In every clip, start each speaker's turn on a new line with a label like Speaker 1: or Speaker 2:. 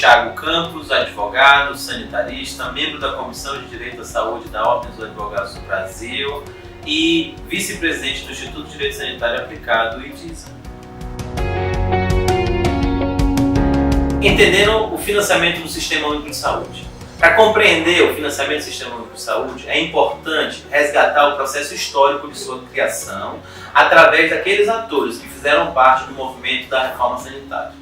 Speaker 1: Thiago Campos, advogado, sanitarista, membro da Comissão de Direito à Saúde da Ordem dos Advogados do Brasil e vice-presidente do Instituto de Direito Sanitário Aplicado, IDISA. Entendendo o financiamento do Sistema Único de Saúde. Para compreender o financiamento do Sistema Único de Saúde, é importante resgatar o processo histórico de sua criação através daqueles atores que fizeram parte do movimento da reforma sanitária.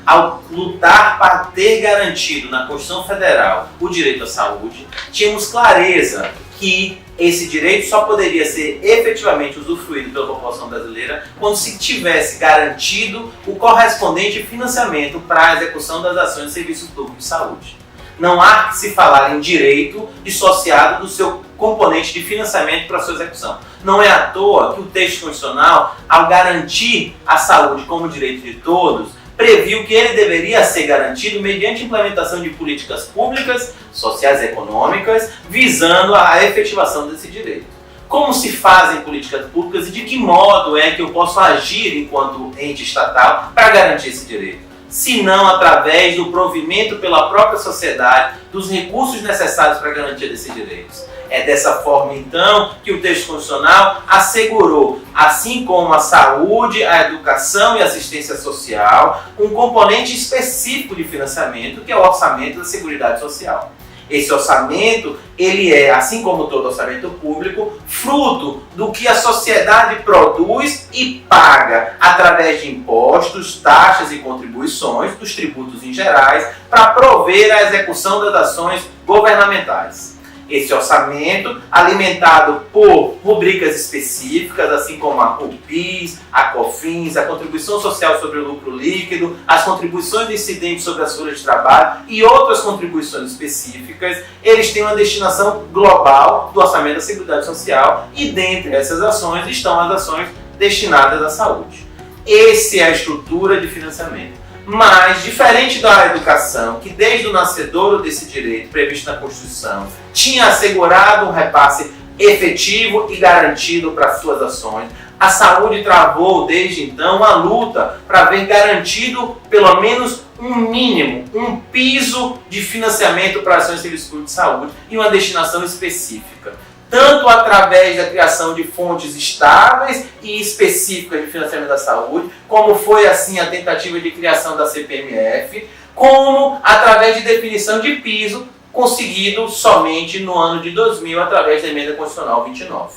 Speaker 1: Ao lutar para ter garantido na Constituição Federal o direito à saúde, tínhamos clareza que esse direito só poderia ser efetivamente usufruído pela população brasileira quando se tivesse garantido o correspondente financiamento para a execução das ações de serviços públicos de saúde. Não há que se falar em direito dissociado do seu componente de financiamento para sua execução. Não é à toa que o texto constitucional, ao garantir a saúde como direito de todos, previu que ele deveria ser garantido mediante implementação de políticas públicas, sociais e econômicas, visando a efetivação desse direito. Como se fazem políticas públicas e de que modo é que eu posso agir enquanto ente estatal para garantir esse direito? Se não através do provimento pela própria sociedade dos recursos necessários para a garantia desses direitos. É dessa forma, então, que o texto constitucional assegurou, assim como a saúde, a educação e a assistência social, um componente específico de financiamento, que é o orçamento da Seguridade Social. Esse orçamento, ele é, assim como todo orçamento público, fruto do que a sociedade produz e paga através de impostos, taxas e contribuições, dos tributos em gerais, para prover a execução das ações governamentais. Esse orçamento, alimentado por rubricas específicas, assim como a COFINS, a COFINS, a Contribuição Social sobre o Lucro Líquido, as contribuições de incidentes sobre as folhas de trabalho e outras contribuições específicas, eles têm uma destinação global do orçamento da Seguridade Social e dentre essas ações estão as ações destinadas à saúde. Essa é a estrutura de financiamento. Mas, diferente da educação, que desde o nascedouro desse direito previsto na Constituição tinha assegurado um repasse efetivo e garantido para suas ações, a saúde travou desde então a luta para ver garantido pelo menos um mínimo, um piso de financiamento para ações de serviço público de saúde e uma destinação específica. Tanto através da criação de fontes estáveis e específicas de financiamento da saúde, como foi assim a tentativa de criação da CPMF, como através de definição de piso, conseguido somente no ano de 2000 através da Emenda Constitucional 29.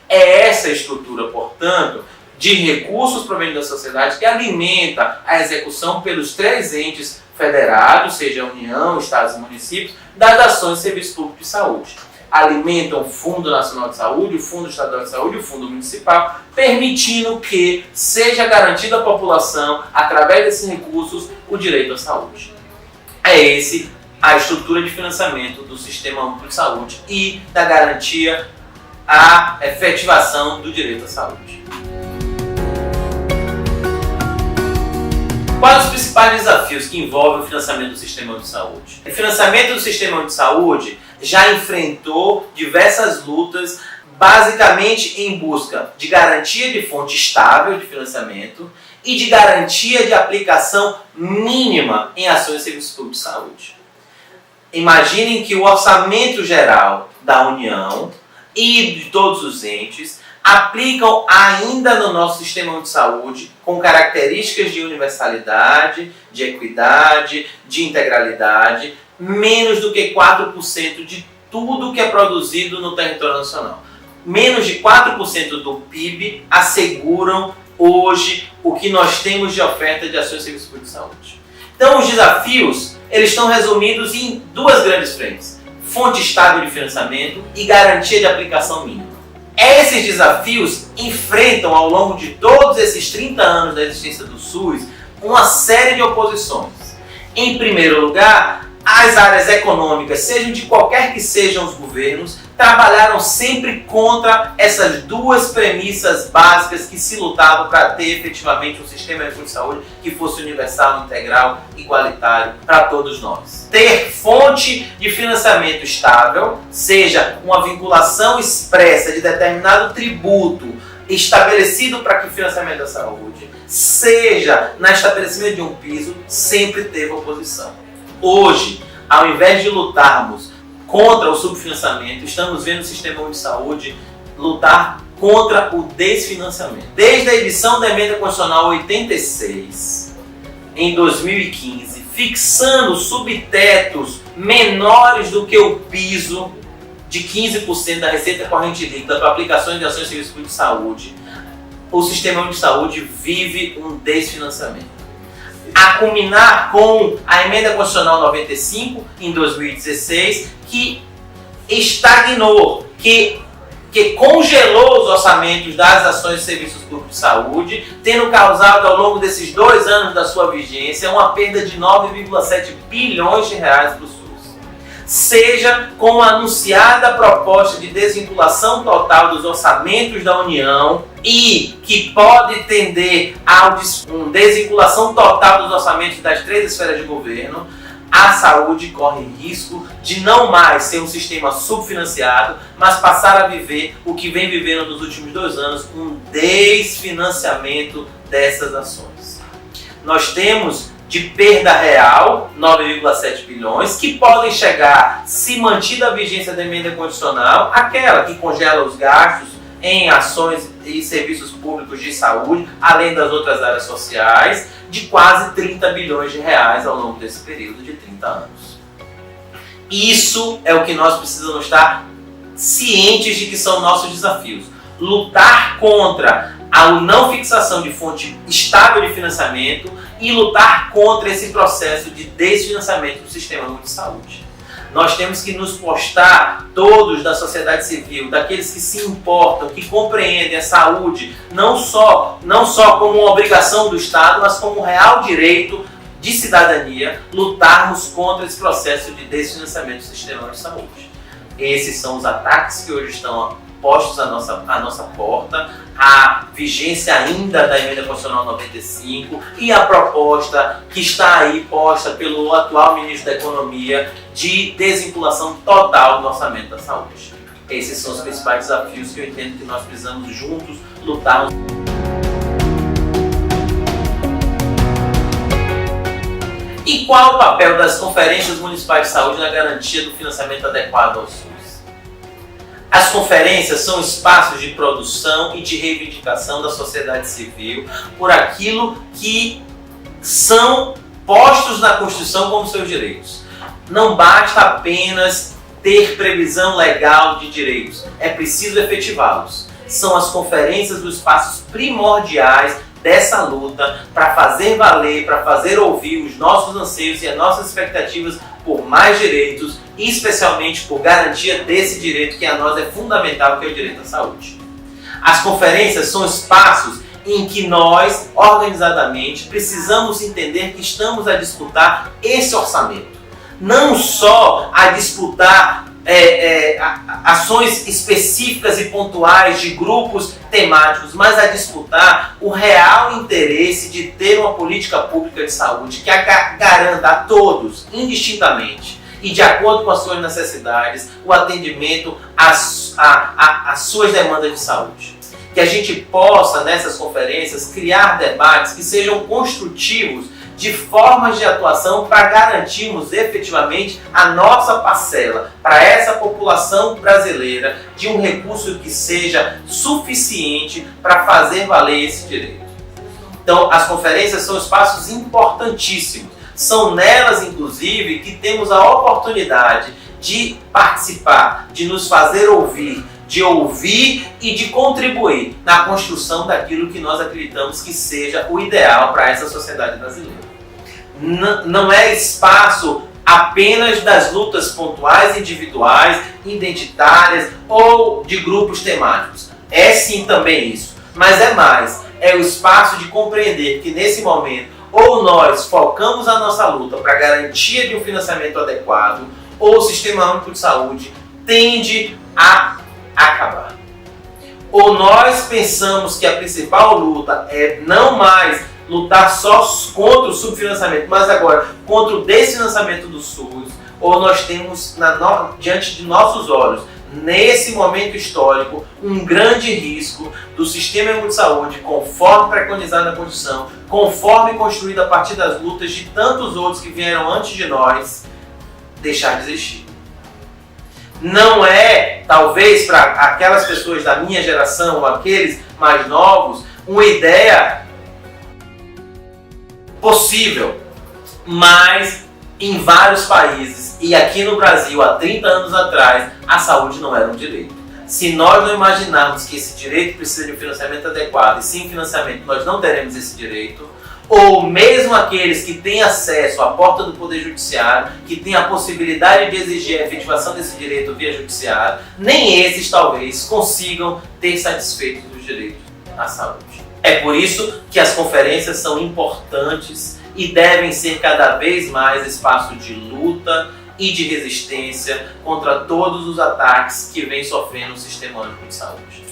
Speaker 1: É essa estrutura, portanto, de recursos provenientes da sociedade que alimenta a execução pelos três entes federados, seja a União, Estados e municípios, das ações de serviço público de saúde. Alimentam o Fundo Nacional de Saúde, o Fundo Estadual de Saúde e o Fundo Municipal, permitindo que seja garantido à população, através desses recursos, o direito à saúde. É essa a estrutura de financiamento do Sistema Único de Saúde e da garantia à efetivação do direito à saúde. Quais os principais desafios que envolvem o financiamento do Sistema Único de Saúde? O financiamento do Sistema Único de Saúde já enfrentou diversas lutas, basicamente em busca de garantia de fonte estável de financiamento e de garantia de aplicação mínima em ações de serviço público de saúde. Imaginem que o orçamento geral da União e de todos os entes aplicam ainda no nosso sistema único de saúde com características de universalidade, de equidade, de integralidade, menos do que 4% de tudo que é produzido no território nacional. Menos de 4% do PIB asseguram hoje o que nós temos de oferta de ações de serviço público de saúde. Então os desafios eles estão resumidos em duas grandes frentes: fonte estável de financiamento e garantia de aplicação mínima. Esses desafios enfrentam ao longo de todos esses 30 anos da existência do SUS uma série de oposições. Em primeiro lugar, as áreas econômicas, sejam de qualquer que sejam os governos, trabalharam sempre contra essas duas premissas básicas que se lutavam para ter efetivamente um sistema de saúde que fosse universal, integral, igualitário para todos nós. Ter fonte de financiamento estável, seja uma vinculação expressa de determinado tributo estabelecido para que o financiamento da saúde, seja no estabelecimento de um piso, sempre teve oposição. Hoje, ao invés de lutarmos contra o subfinanciamento, estamos vendo o Sistema Único de Saúde lutar contra o desfinanciamento. Desde a edição da Emenda Constitucional 86, em 2015, fixando subtetos menores do que o piso de 15% da receita corrente líquida para aplicações de ações de serviços públicos de saúde, o Sistema Único de Saúde vive um desfinanciamento. A culminar com a Emenda Constitucional 95, em 2016, que estagnou, que congelou os orçamentos das ações de serviços públicos de saúde, tendo causado ao longo desses 2 anos da sua vigência uma perda de 9,7 bilhões de reais para o SUS. Seja com a anunciada proposta de desvinculação total dos orçamentos da União e que pode tender a uma desvinculação total dos orçamentos das 3 esferas de governo, a saúde corre risco de não mais ser um sistema subfinanciado, mas passar a viver o que vem vivendo nos últimos 2 anos, um desfinanciamento dessas ações. Nós temos de perda real, 9,7 bilhões, que podem chegar, se mantida a vigência da emenda constitucional, aquela que congela os gastos em ações e serviços públicos de saúde, além das outras áreas sociais, de quase 30 bilhões de reais ao longo desse período de 30 anos. Isso é o que nós precisamos estar cientes de que são nossos desafios. Lutar contra a não fixação de fonte estável de financiamento e lutar contra esse processo de desfinanciamento do Sistema Único de Saúde. Nós temos que nos postar, todos da sociedade civil, daqueles que se importam, que compreendem a saúde, não só como uma obrigação do Estado, mas como um real direito de cidadania, lutarmos contra esse processo de desfinanciamento do Sistema Único de Saúde. Esses são os ataques que hoje estão postos à nossa porta, a vigência ainda da Emenda Constitucional 95 e a proposta que está aí posta pelo atual Ministro da Economia de desvinculação total do orçamento da saúde. Esses são os principais desafios que eu entendo que nós precisamos juntos lutar. E qual o papel das conferências municipais de saúde na garantia do financiamento adequado ao SUS? As conferências são espaços de produção e de reivindicação da sociedade civil por aquilo que são postos na Constituição como seus direitos. Não basta apenas ter previsão legal de direitos, é preciso efetivá-los. São as conferências os espaços primordiais dessa luta para fazer valer, para fazer ouvir os nossos anseios e as nossas expectativas por mais direitos e especialmente por garantia desse direito que a nós é fundamental, que é o direito à saúde. As conferências são espaços em que nós, organizadamente, precisamos entender que estamos a disputar esse orçamento. Não só a disputar ações específicas e pontuais de grupos temáticos, mas a disputar o real interesse de ter uma política pública de saúde que garanta a todos, indistintamente, e de acordo com as suas necessidades, o atendimento às suas demandas de saúde. Que a gente possa, nessas conferências, criar debates que sejam construtivos de formas de atuação para garantirmos efetivamente a nossa parcela para essa população brasileira de um recurso que seja suficiente para fazer valer esse direito. Então, as conferências são espaços importantíssimos. São nelas, inclusive, que temos a oportunidade de participar, de nos fazer ouvir, de ouvir e de contribuir na construção daquilo que nós acreditamos que seja o ideal para essa sociedade brasileira. Não é espaço apenas das lutas pontuais, individuais, identitárias ou de grupos temáticos. É sim também isso, mas é mais. É o espaço de compreender que nesse momento ou nós focamos a nossa luta para a garantia de um financiamento adequado ou o Sistema Único de Saúde tende a acabar. Ou nós pensamos que a principal luta é não mais lutar só contra o subfinanciamento, mas agora contra o desfinanciamento do SUS, ou nós temos diante de nossos olhos nesse momento histórico, um grande risco do sistema único de saúde, conforme preconizado na Constituição, conforme construído a partir das lutas de tantos outros que vieram antes de nós, deixar de existir. Não é, talvez, para aquelas pessoas da minha geração, ou aqueles mais novos, uma ideia possível, mas em vários países, e aqui no Brasil, há 30 anos atrás, a saúde não era um direito. Se nós não imaginarmos que esse direito precisa de um financiamento adequado, e sem financiamento nós não teremos esse direito, ou mesmo aqueles que têm acesso à porta do Poder Judiciário, que têm a possibilidade de exigir a efetivação desse direito via judiciário, nem esses talvez consigam ter satisfeito os direitos à saúde. É por isso que as conferências são importantes e devem ser cada vez mais espaço de luta e de resistência contra todos os ataques que vem sofrendo o Sistema Único de Saúde.